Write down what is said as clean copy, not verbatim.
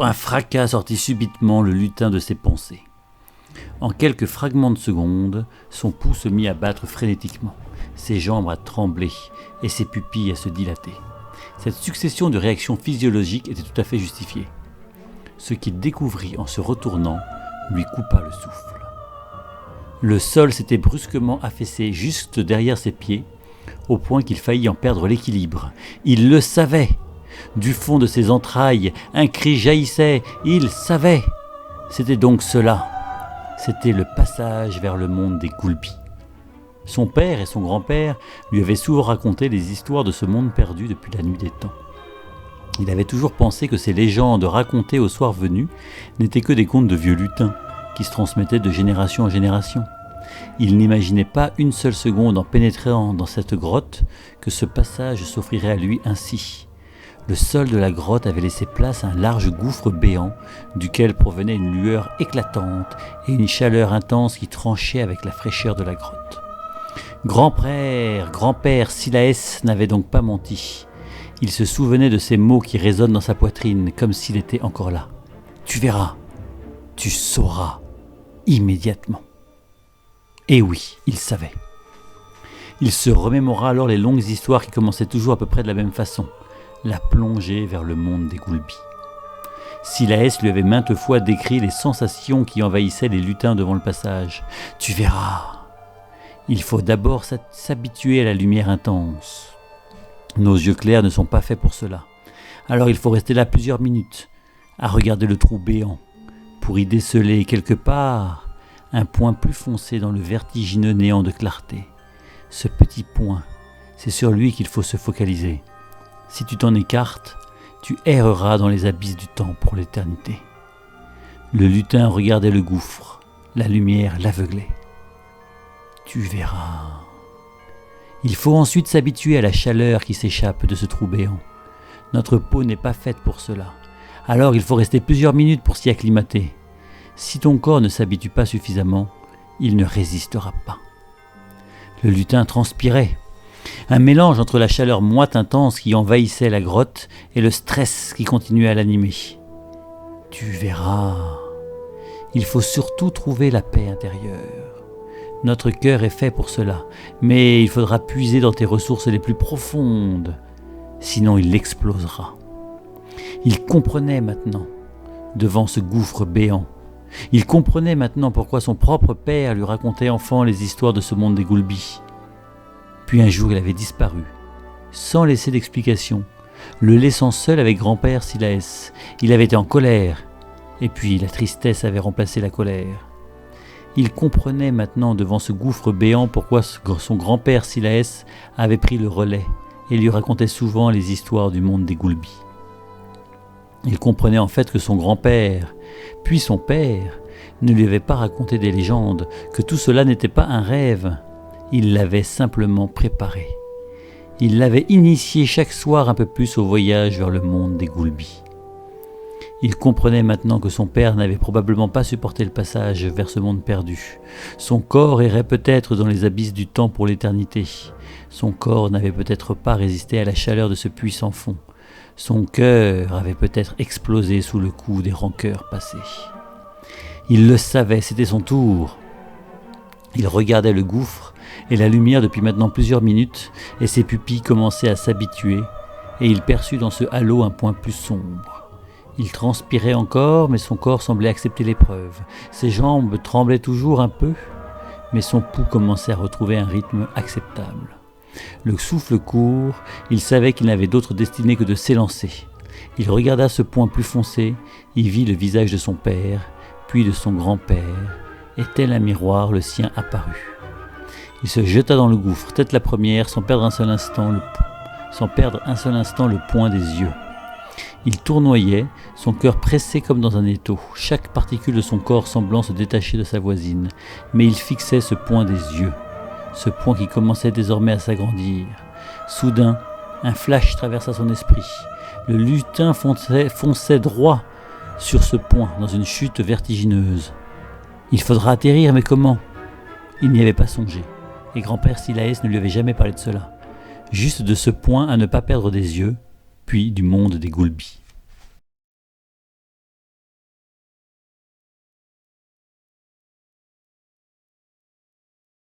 Un fracas sortit subitement le lutin de ses pensées. En quelques fragments de secondes, son pouls se mit à battre frénétiquement, ses jambes à trembler et ses pupilles à se dilater. Cette succession de réactions physiologiques était tout à fait justifiée. Ce qu'il découvrit en se retournant lui coupa le souffle. Le sol s'était brusquement affaissé juste derrière ses pieds, au point qu'il faillit en perdre l'équilibre. Il le savait. Du fond de ses entrailles, un cri jaillissait. Il savait. C'était donc cela. C'était le passage vers le monde des Goulbis. Son père et son grand-père lui avaient souvent raconté les histoires de ce monde perdu depuis la nuit des temps. Il avait toujours pensé que ces légendes racontées au soir venu n'étaient que des contes de vieux lutins qui se transmettaient de génération en génération. Il n'imaginait pas une seule seconde en pénétrant dans cette grotte que ce passage s'offrirait à lui ainsi. Le sol de la grotte avait laissé place à un large gouffre béant duquel provenait une lueur éclatante et une chaleur intense qui tranchait avec la fraîcheur de la grotte. Grand-père Silaès n'avait donc pas menti. Il se souvenait de ces mots qui résonnent dans sa poitrine comme s'il était encore là. Tu verras, tu sauras immédiatement. Et oui, il savait. Il se remémora alors les longues histoires qui commençaient toujours à peu près de la même façon. La plongée vers le monde des Goulbis. Silaès lui avait maintes fois décrit les sensations qui envahissaient les lutins devant le passage. Tu verras. Il faut d'abord s'habituer à la lumière intense. Nos yeux clairs ne sont pas faits pour cela. Alors il faut rester là plusieurs minutes, à regarder le trou béant, pour y déceler quelque part un point plus foncé dans le vertigineux néant de clarté. Ce petit point, c'est sur lui qu'il faut se focaliser. Si tu t'en écartes, tu erreras dans les abysses du temps pour l'éternité. Le lutin regardait le gouffre, la lumière l'aveuglait. Tu verras. Il faut ensuite s'habituer à la chaleur qui s'échappe de ce trou béant. Notre peau n'est pas faite pour cela. Alors il faut rester plusieurs minutes pour s'y acclimater. Si ton corps ne s'habitue pas suffisamment, il ne résistera pas. Le lutin transpirait. Un mélange entre la chaleur moite intense qui envahissait la grotte et le stress qui continuait à l'animer. Tu verras. Il faut surtout trouver la paix intérieure. Notre cœur est fait pour cela, mais il faudra puiser dans tes ressources les plus profondes, sinon il explosera. Il comprenait maintenant, devant ce gouffre béant. Il comprenait maintenant pourquoi son propre père lui racontait enfant les histoires de ce monde des Goulbis. Puis un jour il avait disparu, sans laisser d'explication, le laissant seul avec grand-père Silaès. Il avait été en colère, et puis la tristesse avait remplacé la colère. Il comprenait maintenant devant ce gouffre béant pourquoi son grand-père Silaès avait pris le relais et lui racontait souvent les histoires du monde des Goulbis. Il comprenait en fait que son grand-père, puis son père, ne lui avaient pas raconté des légendes, que tout cela n'était pas un rêve. Il l'avait simplement préparé. Il l'avait initié chaque soir un peu plus au voyage vers le monde des Goulbis. Il comprenait maintenant que son père n'avait probablement pas supporté le passage vers ce monde perdu. Son corps errait peut-être dans les abysses du temps pour l'éternité. Son corps n'avait peut-être pas résisté à la chaleur de ce puits sans fond. Son cœur avait peut-être explosé sous le coup des rancœurs passées. Il le savait, c'était son tour. Il regardait le gouffre et la lumière depuis maintenant plusieurs minutes, et ses pupilles commençaient à s'habituer, et il perçut dans ce halo un point plus sombre. Il transpirait encore, mais son corps semblait accepter l'épreuve. Ses jambes tremblaient toujours un peu, mais son pouls commençait à retrouver un rythme acceptable. Le souffle court, il savait qu'il n'avait d'autre destinée que de s'élancer. Il regarda ce point plus foncé, il vit le visage de son père, puis de son grand-père, et tel un miroir, le sien apparut. Il se jeta dans le gouffre, tête la première, sans perdre un seul instant le point des yeux. Il tournoyait, son cœur pressé comme dans un étau, chaque particule de son corps semblant se détacher de sa voisine, mais il fixait ce point des yeux, ce point qui commençait désormais à s'agrandir. Soudain, un flash traversa son esprit. Le lutin fonçait droit sur ce point, dans une chute vertigineuse. Il faudra atterrir, mais comment ? Il n'y avait pas songé, et grand-père Silaès ne lui avait jamais parlé de cela. Juste de ce point à ne pas perdre des yeux, puis du monde des Goulbis.